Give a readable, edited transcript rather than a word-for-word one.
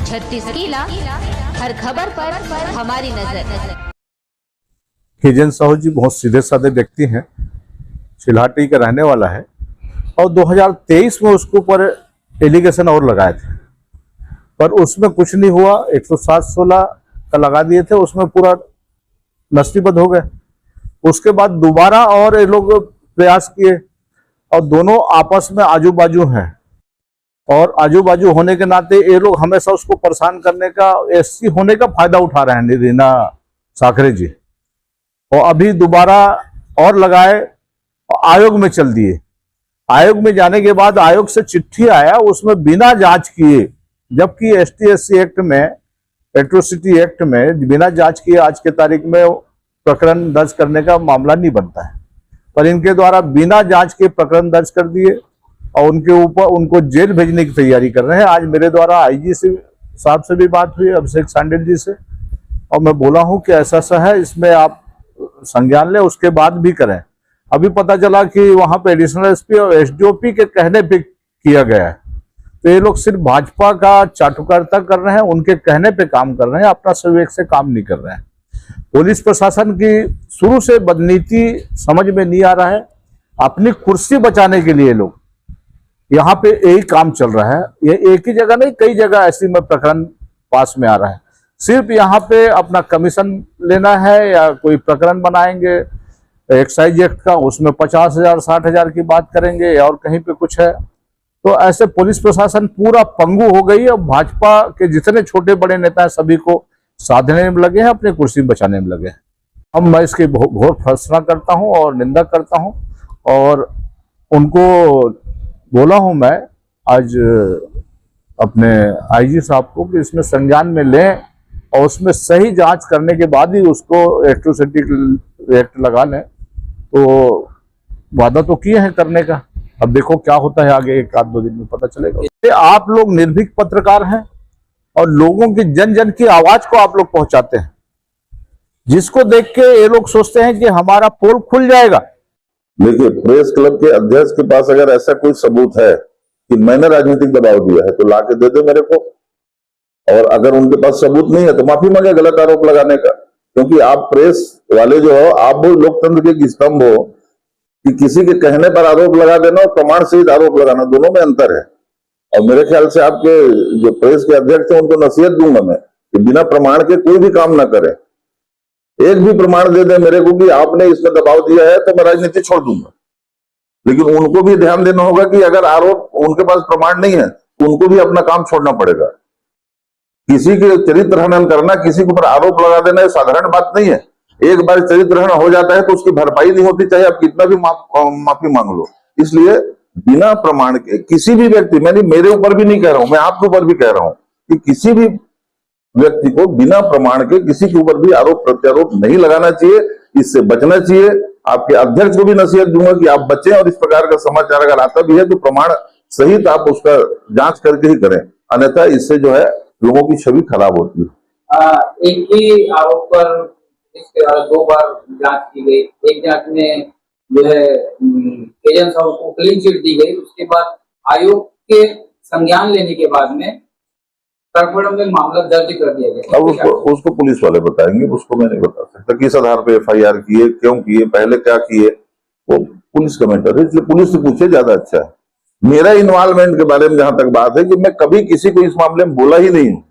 छत्तीसगढ़ हर खबर पर हमारी नजर। हिजन साहू जी बहुत सीधे साधे व्यक्ति हैं, चिल्हाटी का रहने वाला है और 2023 में उसके ऊपर एलिगेशन और लगाए थे, पर उसमें कुछ नहीं हुआ। 107-16 का लगा दिए थे, उसमें पूरा नस्तीबद्ध हो गए। उसके बाद दोबारा और ये लोग प्रयास किए और दोनों आपस में आजू बाजू हैं और आजू बाजू होने के नाते ये लोग हमेशा उसको परेशान करने का, एससी होने का फायदा उठा रहे हैं निरीना साखरे जी। और अभी दोबारा और लगाए, आयोग में चल दिए। आयोग में जाने के बाद आयोग से चिट्ठी आया, उसमें बिना जांच किए, जबकि ST/SC एक्ट में, एट्रोसिटी एक्ट में बिना जांच किए आज के तारीख में प्रकरण दर्ज करने का मामला नहीं बनता है, पर इनके द्वारा बिना जांच के प्रकरण दर्ज कर दिए और उनके ऊपर उनको जेल भेजने की तैयारी कर रहे हैं। आज मेरे द्वारा IG साहब से भी बात हुई, अभिषेक सांडिल जी से, और मैं बोला हूं कि ऐसा सा है, इसमें आप संज्ञान लें, उसके बाद भी करें। अभी पता चला कि वहां पे एडिशनल SP और SDOP के कहने पे किया गया है, तो ये लोग सिर्फ भाजपा का चाटुकारिता कर रहे हैं, उनके कहने पे काम कर रहे हैं, अपना विवेक से काम नहीं कर रहे हैं। पुलिस प्रशासन की शुरू से बदनीति समझ में नहीं आ रहा है। अपनी कुर्सी बचाने के लिए लोग यहाँ पे यही काम चल रहा है। ये एक ही जगह नहीं, कई जगह ऐसी में प्रकरण पास में आ रहा है। सिर्फ यहाँ पे अपना कमीशन लेना है या कोई प्रकरण बनाएंगे एक्साइज एक्ट का, उसमें 50,000 60,000 की बात करेंगे और कहीं पे कुछ है। तो ऐसे पुलिस प्रशासन पूरा पंगु हो गई है। भाजपा के जितने छोटे बड़े नेता हैं सभी को साधने में लगे हैं, अपनी कुर्सी बचाने में लगे हैं। अब मैं इसकी घोर भर्त्सना करता हूं और निंदा करता हूं और उनको बोला हूं मैं आज अपने IG साहब को कि इसमें संज्ञान में लें और उसमें सही जांच करने के बाद ही उसको एट्रोसिटी एक्ट लगा लें। तो वादा तो किए हैं करने का, अब देखो क्या होता है आगे, 1-2 दिन में पता चलेगा। आप लोग निर्भीक पत्रकार हैं और लोगों की जन जन की आवाज को आप लोग पहुंचाते हैं, जिसको देख के ये लोग सोचते हैं कि हमारा पोल खुल जाएगा। देखिए, प्रेस क्लब के अध्यक्ष के पास अगर ऐसा कोई सबूत है कि मैंने राजनीतिक दबाव दिया है तो लाके दे दे मेरे को, और अगर उनके पास सबूत नहीं है तो माफी मांगे गलत आरोप लगाने का। क्योंकि आप प्रेस वाले जो हो, आप वो लोकतंत्र के स्तंभ हो कि किसी के कहने पर आरोप लगा देना और प्रमाण सहित आरोप लगाना, दोनों में अंतर है। और मेरे ख्याल से आपके जो प्रेस के अध्यक्ष हैं उनको नसीहत दूंगा मैं कि बिना प्रमाण के कोई भी काम ना करें। एक भी प्रमाण दे दे मेरे को कि आपने इसमें दबाव दिया है तो मैं राजनीति छोड़ दूंगा। लेकिन उनको भी ध्यान देना होगा कि अगर आरोप उनके पास प्रमाण नहीं है तो उनको भी अपना काम छोड़ना पड़ेगा। किसी के चरित्र हनन करना, किसी के ऊपर आरोप लगा देना, ये साधारण बात नहीं है। एक बार चरित्र हनन हो जाता है तो उसकी भरपाई नहीं होती, चाहे आप कितना भी माफी मांग लो। इसलिए बिना प्रमाण के किसी भी व्यक्ति, मैंने मेरे ऊपर भी नहीं कह रहा हूं, मैं आपके ऊपर भी कह रहा हूं कि किसी भी व्यक्ति को बिना प्रमाण के किसी के ऊपर भी आरोप प्रत्यारोप नहीं लगाना चाहिए, इससे बचना चाहिए। आपके अध्यक्ष को भी नसीहत दूंगा कि आप बचें और इस प्रकार का समाचार अगर आता भी है तो प्रमाण सहित आप उसका जांच करके ही करें, अन्यथा इससे जो है लोगों की छवि खराब होती है। एक ही आरोप पर इसके 2 बार जांच की गई। एक जांच में जो है हिजन साहू को क्लीन चिट दी गई, उसके बाद आयोग के संज्ञान लेने के बाद में तड़फड़ में मामला दर्ज कर दिया गया। अब उसको पुलिस वाले बताएंगे, उसको मैं नहीं बता सकता किस आधार पे FIR किए, क्यों किए, पहले क्या किए, वो पुलिस का मैटर है, इसलिए पुलिस से पूछे ज्यादा अच्छा है। मेरा इन्वॉल्वमेंट के बारे में जहां तक बात है कि मैं कभी किसी को इस मामले में बोला ही नहीं हूं।